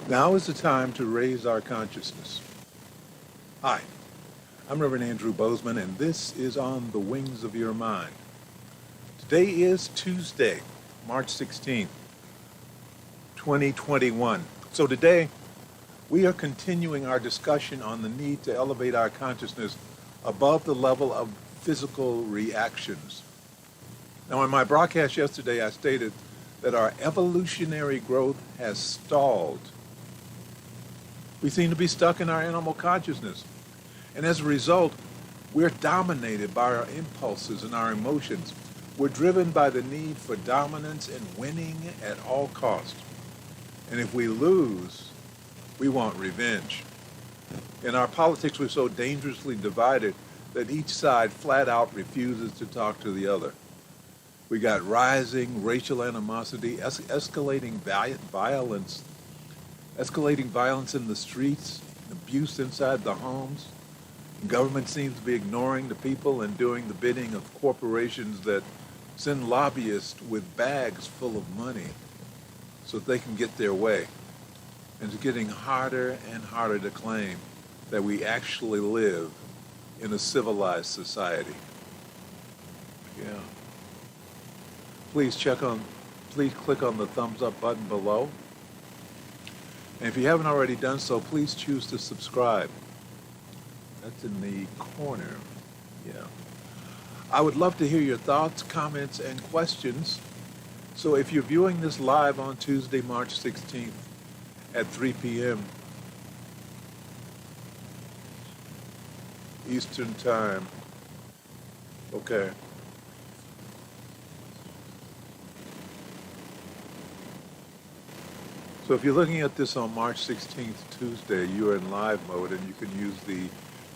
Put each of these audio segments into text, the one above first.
Now is the time to raise our consciousness. Hi, I'm Reverend Andrew Bozeman, and this is On the Wings of Your Mind. Today is Tuesday, March 16th, 2021. So today, we are continuing our discussion on the need to elevate our consciousness above the level of physical reactions. Now, in my broadcast yesterday, I stated that our evolutionary growth has stalled. We seem to be stuck in our animal consciousness. And as a result, we're dominated by our impulses and our emotions. We're driven by the need for dominance and winning at all costs. And if we lose, we want revenge. In our politics, we're so dangerously divided that each side flat out refuses to talk to the other. We got rising racial animosity, escalating violence in the streets, abuse inside the homes. The government seems to be ignoring the people and doing the bidding of corporations that send lobbyists with bags full of money so that they can get their way. And it's getting harder and harder to claim that we actually live in a civilized society. Yeah. Please click on the thumbs up button below. And if you haven't already done so, please choose to subscribe. That's in the corner. Yeah. I would love to hear your thoughts, comments, and questions. So if you're viewing this live on Tuesday, March 16th at 3 p.m. Eastern Time. Okay. So if you're looking at this on March 16th, Tuesday, you're in live mode, and you can use the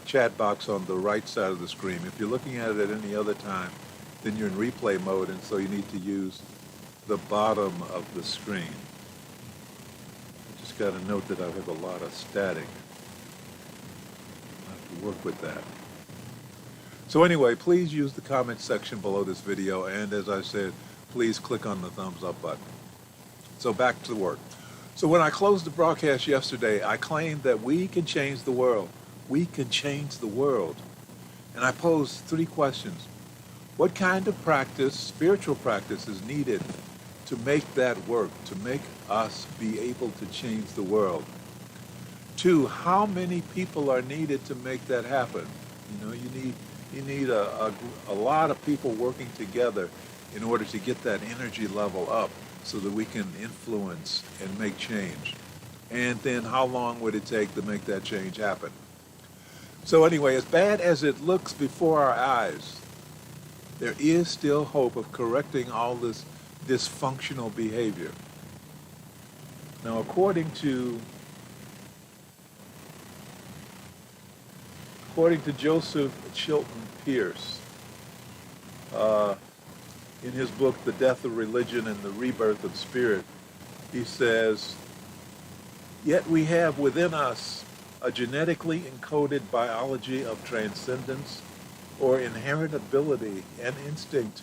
chat box on the right side of the screen. If you're looking at it at any other time, then you're in replay mode, and so you need to use the bottom of the screen. I just got to note that I have a lot of static. I have to work with that. So anyway, please use the comment section below this video, and as I said, please click on the thumbs up button. So back to work. So when I closed the broadcast yesterday, I claimed that we can change the world. We can change the world. And I posed 3 questions. What kind of practice, spiritual practice, is needed to make that work, to make us be able to change the world? 2, how many people are needed to make that happen? You know, you need a lot of people working together in order to get that energy level up, so that we can influence and make change. And then how long would it take to make that change happen? So anyway, as bad as it looks before our eyes, there is still hope of correcting all this dysfunctional behavior. Now, according to Joseph Chilton Pierce, in his book, The Death of Religion and the Rebirth of Spirit, he says, "Yet we have within us a genetically encoded biology of transcendence or inherent ability and instinct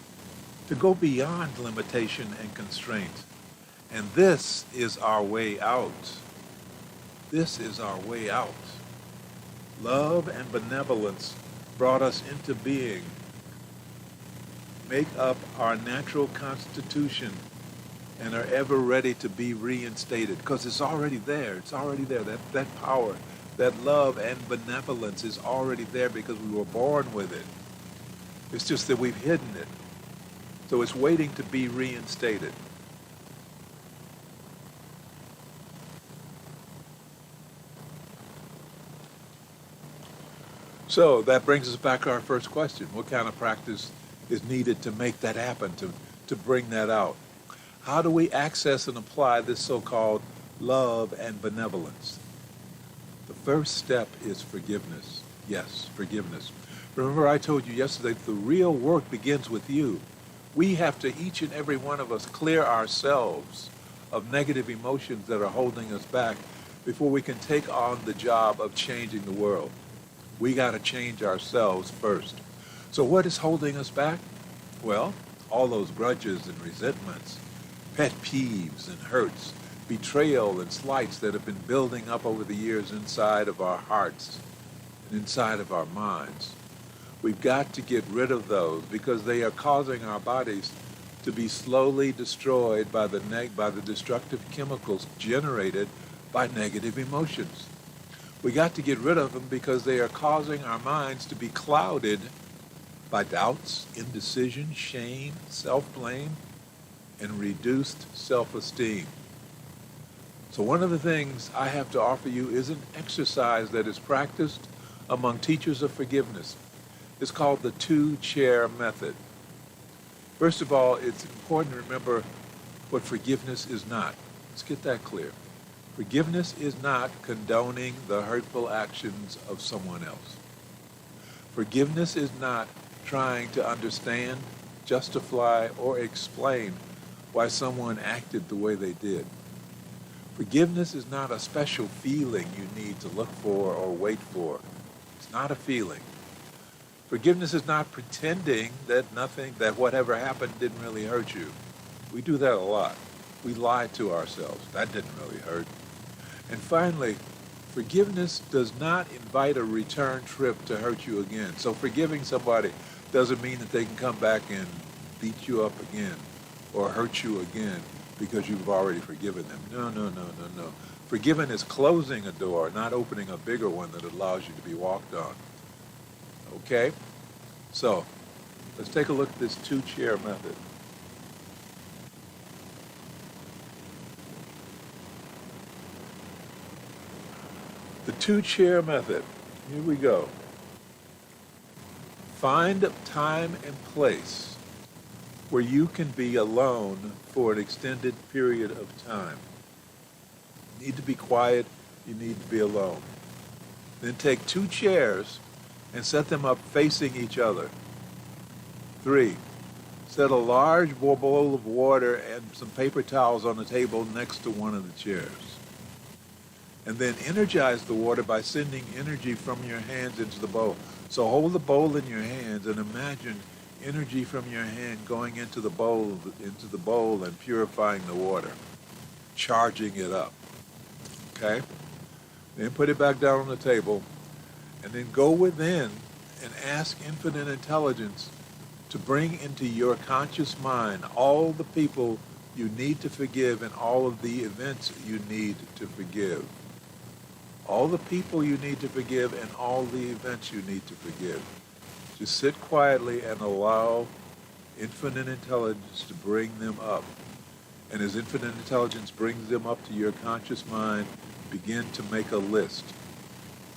to go beyond limitation and constraint. And this is our way out. This is our way out. Love and benevolence brought us into being, make up our natural constitution, and are ever ready to be reinstated." Because it's already there. It's already there. That power, that love and benevolence is already there because we were born with it. It's just that we've hidden it. So it's waiting to be reinstated. So that brings us back to our first question. What kind of practice is needed to make that happen, to bring that out? How do we access and apply this so-called love and benevolence? The first step is forgiveness. Yes, forgiveness. Remember, I told you yesterday, the real work begins with you. We have to, each and every one of us, clear ourselves of negative emotions that are holding us back before we can take on the job of changing the world. We got to change ourselves first. So what is holding us back? Well, all those grudges and resentments, pet peeves and hurts, betrayal and slights that have been building up over the years inside of our hearts and inside of our minds. We've got to get rid of those because they are causing our bodies to be slowly destroyed by the destructive chemicals generated by negative emotions. We got to get rid of them because they are causing our minds to be clouded by doubts, indecision, shame, self-blame, and reduced self-esteem. So one of the things I have to offer you is an exercise that is practiced among teachers of forgiveness. It's called the two-chair method. First of all, it's important to remember what forgiveness is not. Let's get that clear. Forgiveness is not condoning the hurtful actions of someone else. Forgiveness is not trying to understand, justify, or explain why someone acted the way they did. Forgiveness is not a special feeling you need to look for or wait for. It's not a feeling. Forgiveness is not pretending that whatever happened didn't really hurt you. We do that a lot. We lie to ourselves. That didn't really hurt. And finally, forgiveness does not invite a return trip to hurt you again. So forgiving somebody doesn't mean that they can come back and beat you up again or hurt you again because you've already forgiven them. No. Forgiving is closing a door, not opening a bigger one that allows you to be walked on. Okay? So, let's take a look at this two-chair method. The two-chair method. Here we go. Find a time and place where you can be alone for an extended period of time. You need to be quiet. You need to be alone. Then take two chairs and set them up facing each other. 3, set a large bowl of water and some paper towels on the table next to one of the chairs. And then energize the water by sending energy from your hands into the bowl. So hold the bowl in your hands and imagine energy from your hand going into the bowl and purifying the water, charging it up. Okay? Then put it back down on the table. And then go within and ask infinite intelligence to bring into your conscious mind all the people you need to forgive and all of the events you need to forgive. All the people you need to forgive and all the events you need to forgive. Just sit quietly and allow infinite intelligence to bring them up. And as infinite intelligence brings them up to your conscious mind, begin to make a list.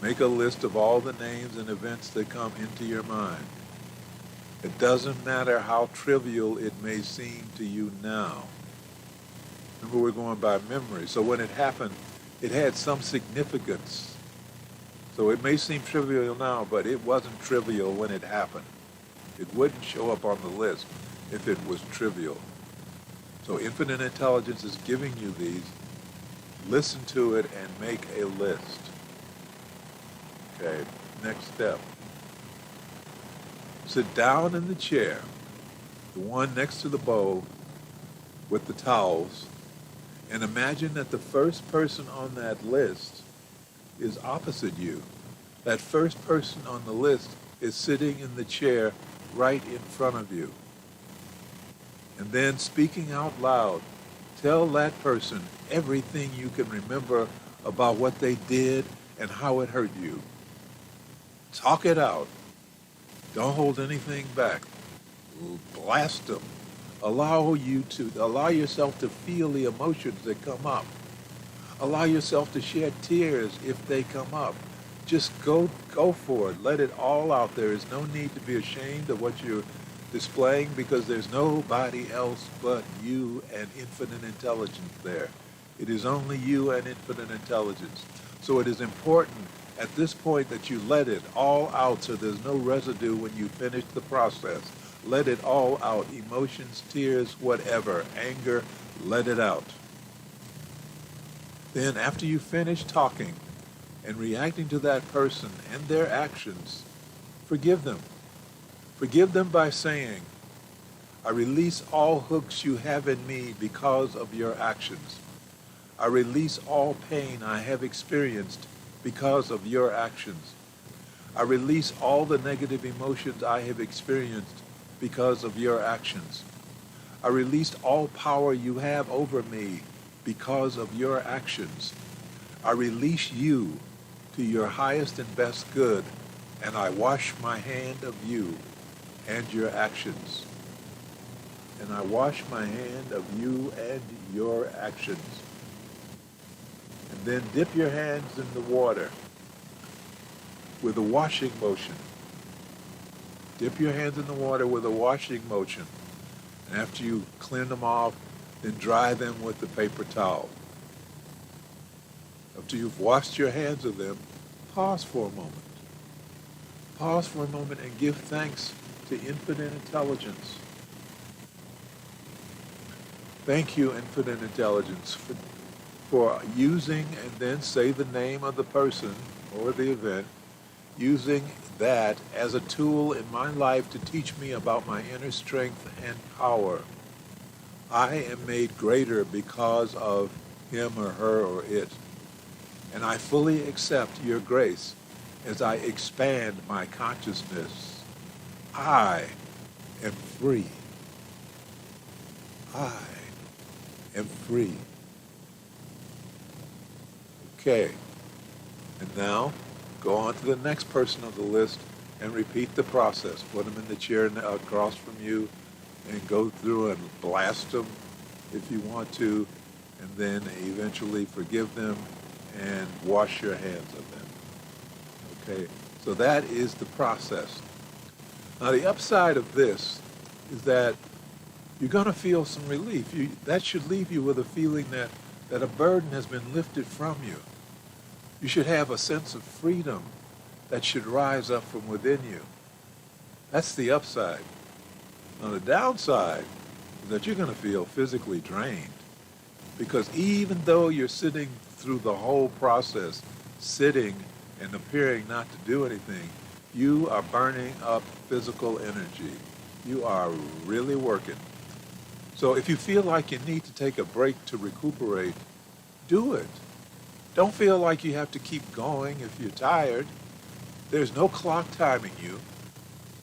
Make a list of all the names and events that come into your mind. It doesn't matter how trivial it may seem to you now. Remember, we're going by memory. So when it happened, it had some significance. So it may seem trivial now, but it wasn't trivial when it happened. It wouldn't show up on the list if it was trivial. So infinite intelligence is giving you these. Listen to it and make a list. Okay, next step. Sit down in the chair, the one next to the bowl with the towels, and imagine that the first person on that list is opposite you. That first person on the list is sitting in the chair right in front of you. And then speaking out loud, tell that person everything you can remember about what they did and how it hurt you. Talk it out. Don't hold anything back. Blast them. Allow yourself to feel the emotions that come up. Allow yourself to shed tears if they come up. Just go for it. Let it all out. There is no need to be ashamed of what you're displaying because there's nobody else but you and infinite intelligence there. It is only you and infinite intelligence. So it is important at this point that you let it all out so there's no residue when you finish the process. Let it all out. Emotions, tears, whatever. Anger, let it out. Then after you finish talking and reacting to that person and their actions, forgive them. Forgive them by saying, I release all hooks you have in me because of your actions. I release all pain I have experienced because of your actions. I release all the negative emotions I have experienced because of your actions. I release all power you have over me because of your actions. I release you to your highest and best good, and I wash my hand of you and your actions. And I wash my hand of you and your actions. And then dip your hands in the water with a washing motion. Dip your hands in the water with a washing motion. And after you clean them off, then dry them with the paper towel. After you've washed your hands of them, pause for a moment. Pause for a moment and give thanks to infinite intelligence. Thank you, infinite intelligence, for using and then say the name of the person or the event, using that as a tool in my life to teach me about my inner strength and power. I am made greater because of him or her or it. And I fully accept your grace as I expand my consciousness. I am free. I am free. Okay. And now, go on to the next person on the list and repeat the process. Put them in the chair across from you and go through and blast them if you want to, and then eventually forgive them and wash your hands of them. Okay, so that is the process. Now the upside of this is that you're going to feel some relief. That should leave you with a feeling that a burden has been lifted from you. You should have a sense of freedom that should rise up from within you. That's the upside. Now the downside is that you're going to feel physically drained, because even though you're sitting through the whole process, sitting and appearing not to do anything, you are burning up physical energy. You are really working. So if you feel like you need to take a break to recuperate, do it. Don't feel like you have to keep going if you're tired. There's no clock timing you.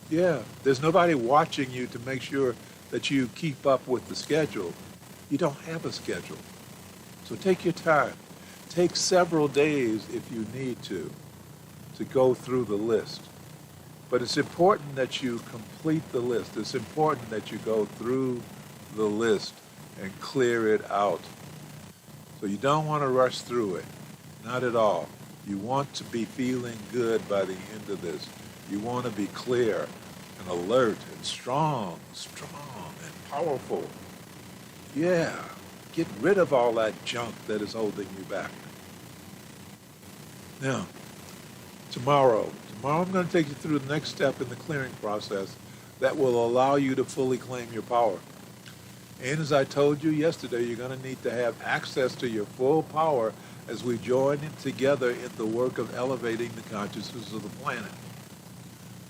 Yeah, there's nobody watching you to make sure that you keep up with the schedule. You don't have a schedule. So take your time. Take several days if you need to go through the list. But it's important that you complete the list. It's important that you go through the list and clear it out. So you don't want to rush through it. Not at all. You want to be feeling good by the end of this. You want to be clear and alert and strong and powerful. Yeah. Get rid of all that junk that is holding you back. Now, tomorrow I'm going to take you through the next step in the clearing process that will allow you to fully claim your power. And as I told you yesterday, you're going to need to have access to your full power as we join in together in the work of elevating the consciousness of the planet.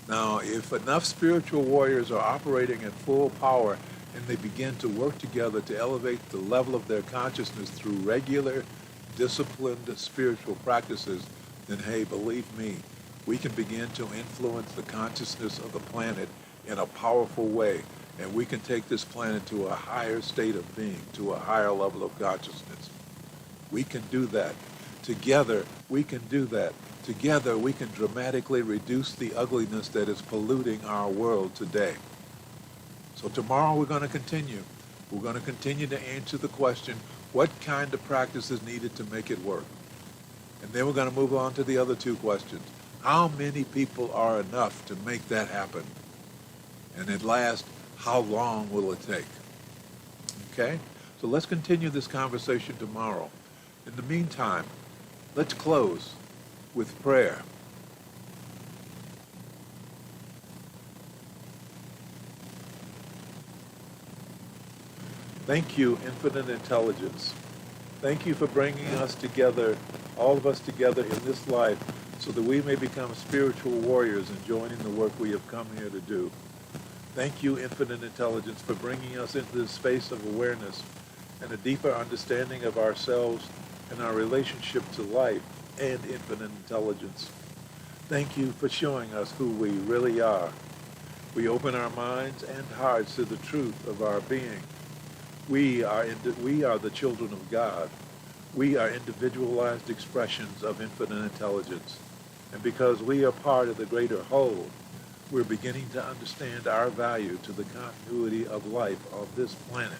Now, if enough spiritual warriors are operating at full power and they begin to work together to elevate the level of their consciousness through regular, disciplined spiritual practices, then hey, believe me, we can begin to influence the consciousness of the planet in a powerful way, and we can take this planet to a higher state of being, to a higher level of consciousness. We can do that. Together, we can do that. Together, we can dramatically reduce the ugliness that is polluting our world today. So tomorrow we're going to continue. We're going to continue to answer the question, what kind of practice is needed to make it work? And then we're going to move on to the other two questions. How many people are enough to make that happen? And at last, how long will it take? Okay? So let's continue this conversation tomorrow. In the meantime, let's close with prayer. Thank you, infinite intelligence. Thank you for bringing us together, all of us together in this life, so that we may become spiritual warriors and join in the work we have come here to do. Thank you, infinite intelligence, for bringing us into this space of awareness and a deeper understanding of ourselves and our relationship to life and infinite intelligence. Thank you for showing us who we really are. We open our minds and hearts to the truth of our being. We are the children of God. We are individualized expressions of infinite intelligence. And because we are part of the greater whole, we're beginning to understand our value to the continuity of life on this planet.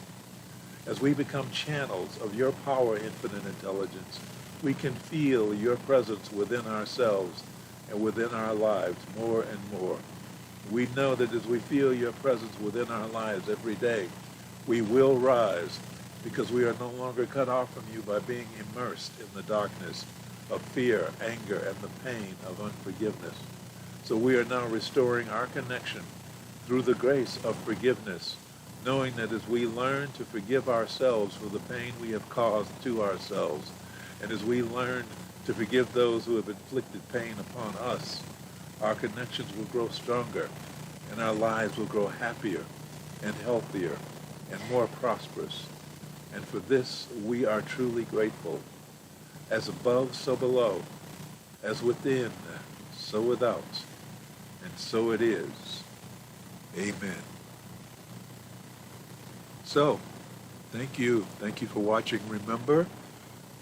As we become channels of your power, infinite intelligence, we can feel your presence within ourselves and within our lives more and more. We know that as we feel your presence within our lives every day, we will rise because we are no longer cut off from you by being immersed in the darkness of fear, anger, and the pain of unforgiveness. So we are now restoring our connection through the grace of forgiveness, knowing that as we learn to forgive ourselves for the pain we have caused to ourselves, and as we learn to forgive those who have inflicted pain upon us, our connections will grow stronger, and our lives will grow happier and healthier and more prosperous. And for this, we are truly grateful. As above, so below. As within, so without. And so it is. Amen. So, thank you. Thank you for watching. Remember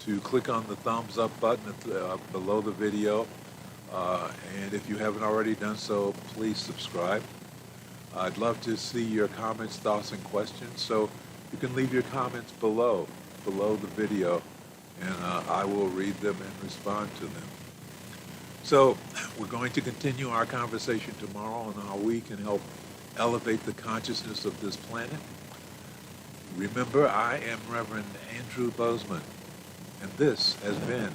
to click on the thumbs up button below the video. And if you haven't already done so, please subscribe. I'd love to see your comments, thoughts, and questions. So you can leave your comments below the video, and I will read them and respond to them. So we're going to continue our conversation tomorrow on how we can help elevate the consciousness of this planet. Remember, I am Reverend Andrew Bozeman, and this has been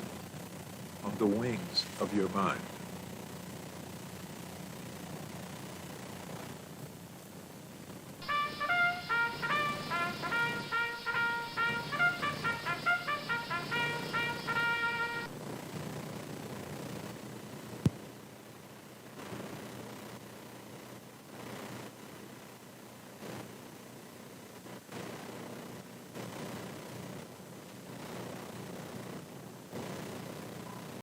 On the Wings of Your Mind.